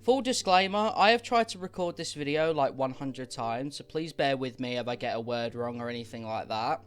Full disclaimer, I have tried to record this video like 100 times, so please bear with me if I get a word wrong or anything like that.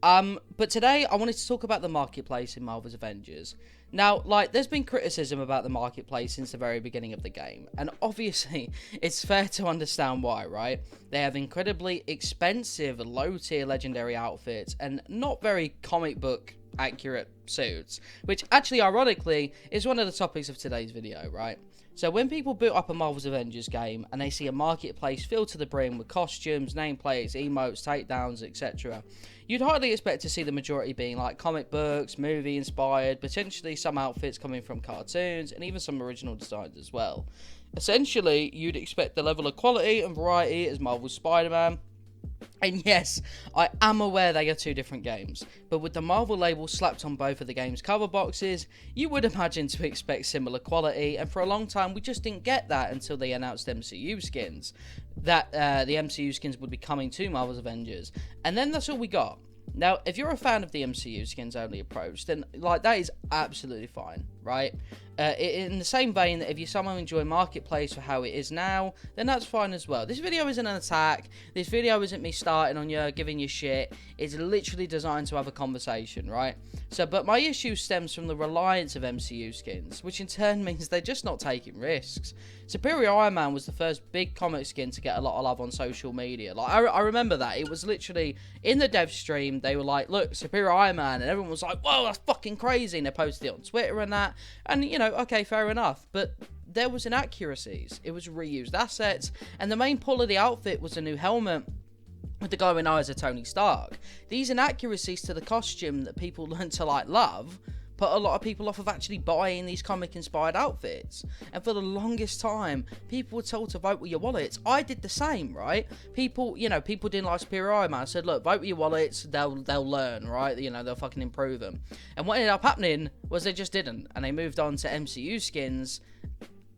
But today I wanted to talk about the marketplace in Marvel's Avengers. Now, there's been criticism about the marketplace since the very beginning of the game, and obviously, it's fair to understand why, right? They have incredibly expensive, low-tier legendary outfits, and not very comic book accurate suits, which actually, ironically, is one of the topics of today's video, right? So when people boot up a Marvel's Avengers game and they see a marketplace filled to the brim with costumes, nameplates, emotes, takedowns, etc., you'd hardly expect to see the majority being like comic books, movie inspired, potentially some outfits coming from cartoons, and even some original designs as well. Essentially, you'd expect the level of quality and variety as Marvel's SpiderMan. And yes, I am aware they are two different games, but with the Marvel label slapped on both of the game's cover boxes, you would imagine to expect similar quality, and for a long time we just didn't get that until they announced MCU skins, that the MCU skins would be coming to Marvel's Avengers, and then that's all we got. Now, if you're a fan of the MCU skins only approach, then that is absolutely fine, right? In the same vein that if you somehow enjoy Marketplace for how it is now, then that's fine as well. This video isn't an attack. This video isn't me starting on you, giving you shit. It's literally designed to have a conversation, right? But my issue stems from the reliance of MCU skins, which in turn means they're just not taking risks. Superior Iron Man was the first big comic skin to get a lot of love on social media. I remember that. It was literally in the dev stream, they were like, look, Superior Iron Man, and everyone was like, whoa, that's fucking crazy, and they posted it on Twitter and that, and okay, fair enough, but there was inaccuracies. It was reused assets, and the main pull of the outfit was a new helmet with the glowing eyes of Tony Stark. These inaccuracies to the costume that people learned to love put a lot of people off of actually buying these comic-inspired outfits. And for the longest time, people were told to vote with your wallets. I did the same, right? People didn't like Superior Iron Man. I said, look, vote with your wallets, they'll learn, right? They'll fucking improve them. And what ended up happening was they just didn't. And they moved on to MCU skins,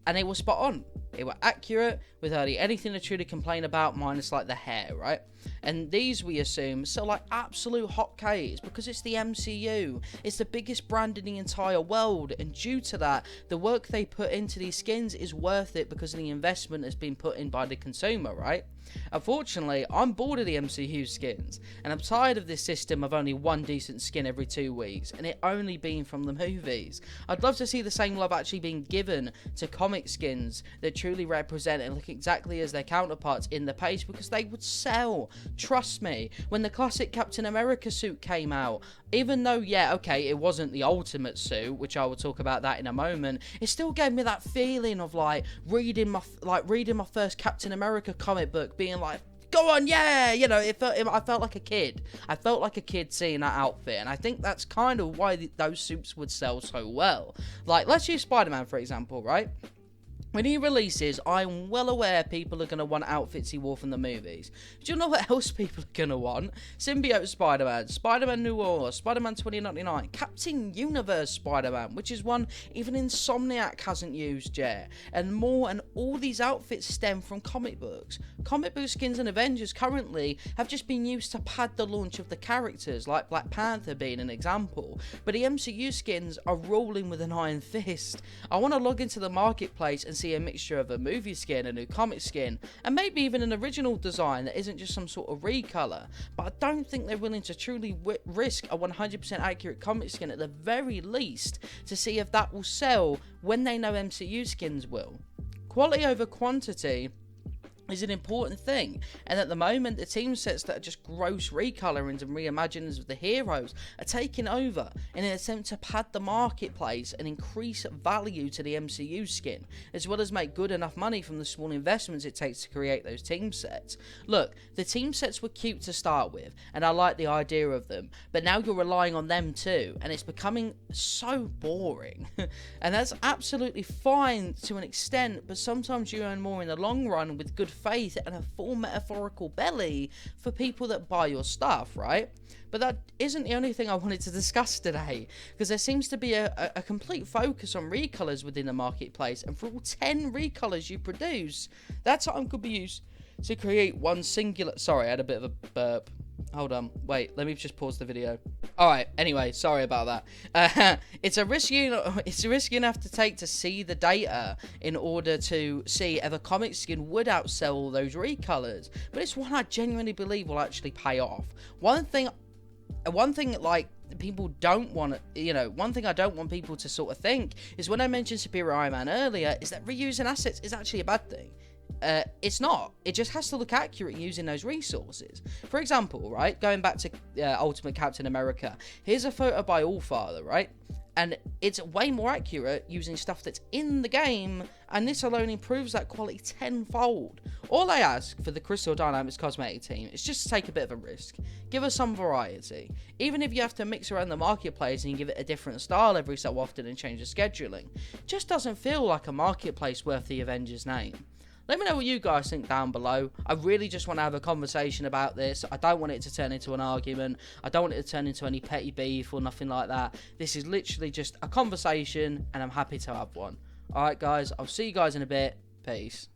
and they were spot on. They were accurate, with hardly anything to truly complain about, minus the hair, right? And these, we assume, sell absolute hotcakes because it's the MCU. It's the biggest brand in the entire world, and due to that, the work they put into these skins is worth it because of the investment that's been put in by the consumer, right? Unfortunately, I'm bored of the MCU skins, and I'm tired of this system of only one decent skin every 2 weeks, and it only being from the movies. I'd love to see the same love actually being given to comic skins that truly represent and look exactly as their counterparts in the page, because they would sell. Trust me, when the classic Captain America suit came out, even though, yeah, okay, it wasn't the ultimate suit, which I will talk about that in a moment, it still gave me that feeling of reading my first Captain America comic book, being like, go on, yeah, I felt like a kid. I felt like a kid seeing that outfit, and I think that's kind of why those suits would sell so well. Let's use Spider-Man, for example, right? When he releases, I'm well aware people are going to want outfits he wore from the movies. Do you know what else people are going to want? Symbiote Spider-Man, Spider-Man New War, Spider-Man 2099, Captain Universe Spider-Man, which is one even Insomniac hasn't used yet, and more, and all these outfits stem from comic books. Comic book skins in Avengers currently have just been used to pad the launch of the characters, like Black Panther being an example, but the MCU skins are rolling with an iron fist. I want to log into the marketplace and see a mixture of a movie skin, a new comic skin, and maybe even an original design that isn't just some sort of recolor, but I don't think they're willing to truly risk a 100% accurate comic skin at the very least to see if that will sell when they know MCU skins will. Quality over quantity is an important thing, and at the moment the team sets that are just gross recolorings and reimaginings of the heroes are taking over in an attempt to pad the marketplace and increase value to the MCU skin, as well as make good enough money from the small investments it takes to create those team sets. Look, the team sets were cute to start with, and I like the idea of them, but now you're relying on them too, and it's becoming so boring. And that's absolutely fine to an extent, but sometimes you earn more in the long run with good faith and a full metaphorical belly for people that buy your stuff, right? But that isn't the only thing I wanted to discuss today, because there seems to be a complete focus on recolors within the marketplace, and for all 10 recolors you produce, that time could be used to create one singular... Sorry, I had a bit of a burp. Hold on, wait, let me just pause the video. Alright, anyway, sorry about that. It's a risk you're gonna have to take to see the data in order to see if a comic skin would outsell all those recolors. But it's one I genuinely believe will actually pay off. One thing like people don't want to, one thing I don't want people to sort of think is when I mentioned Superior Iron Man earlier, is that reusing assets is actually a bad thing. It's not. It just has to look accurate using those resources. For example, right, going back to Ultimate Captain America, here's a photo by Allfather, right? And it's way more accurate using stuff that's in the game, and this alone improves that quality tenfold. All I ask for the Crystal Dynamics cosmetic team is just to take a bit of a risk. Give us some variety. Even if you have to mix around the marketplace and give it a different style every so often and change the scheduling, it just doesn't feel like a marketplace worth the Avengers name. Let me know what you guys think down below. I really just want to have a conversation about this. I don't want it to turn into an argument. I don't want it to turn into any petty beef or nothing like that. This is literally just a conversation, and I'm happy to have one. Alright guys, I'll see you guys in a bit. Peace.